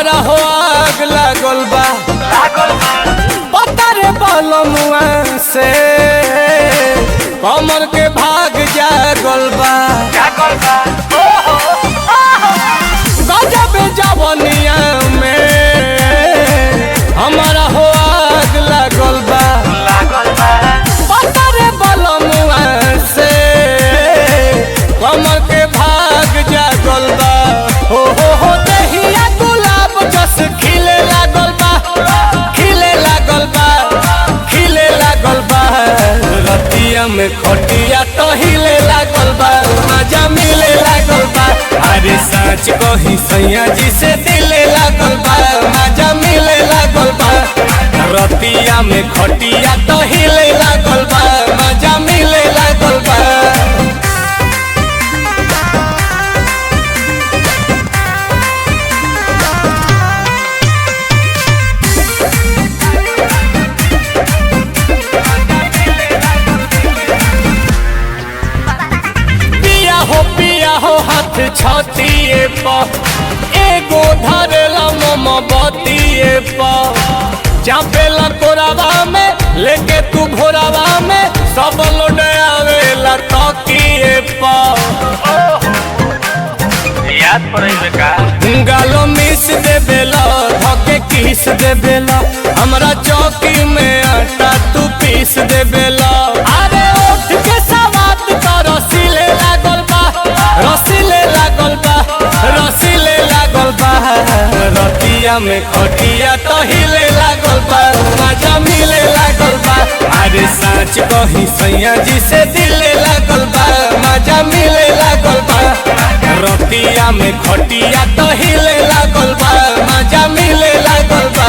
हमारा हो आग लागल बा पता रे बलमुआ से कमर के भाग जागल बा गजब जवनिया में हमारा हो आग लागल बा पता रे बलमुआ से कमर के भाग जागल बा हो दहिया गुलाब जस खिले लागल बा खिले लागल बा खिले लागल बा रतिया में खटिया तो हिले लागल बा मजा मिले लागल बा अरे सच कही सैया जी से दिले लागल बा मजा मिले लागल बा रतिया में खटिया तो हिले लागल बा मजा मिले लागल बा पिया हो हाथ छतिए पर एगो धरेला मोमबत्तिए पर चापेला कोरावा में लेके तू भोरावा में सब लोड आवेला तकिए पर याद पड़े का गालो मिस देवेला धके किस देवेला हमरा चौकी में आटा तू पीस देवेला अरे उठ के सवात तो रसीले लागल बा रसीले लागल बा रसीले लागल बा रतिया में खटिया तो हिले लागल बा मजा मिले लागल बा अरे सच कही सैया जी से दिले लागल बा मजा मिले लागल बा रतिया में खटिया तो हिले लागल बा मजा मिले लागल बा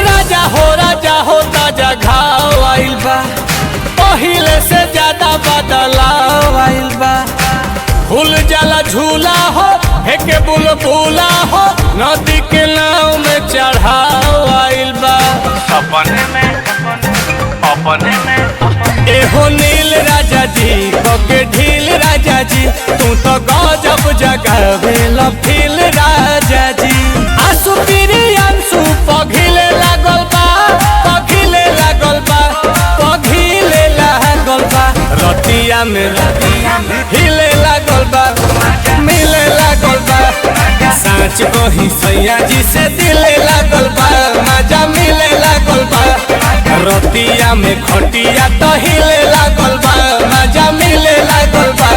राजा हो ताजा घाव आइल बा पहिले से ज्यादा बदलाव आइल बा फूल जाला झूला हो हेके बुलबुला हो नदी के नाव में चढ़ाव आइल बा अपने में एहो नील राजा जी के ढील राजा जी तू तो गजब जगावेला फील राजा जी आंसू पीरी आंसू पघिले लागल बा पघिले लागल बा पघिले लागल बा रतिया में हिले लागल बा मिले लागल बा सच कही सैया जी से दिले लागल बा मजा मिले लागल बा रतिया में खटिया तो हिले लागल बा मजा मिले लागल बा।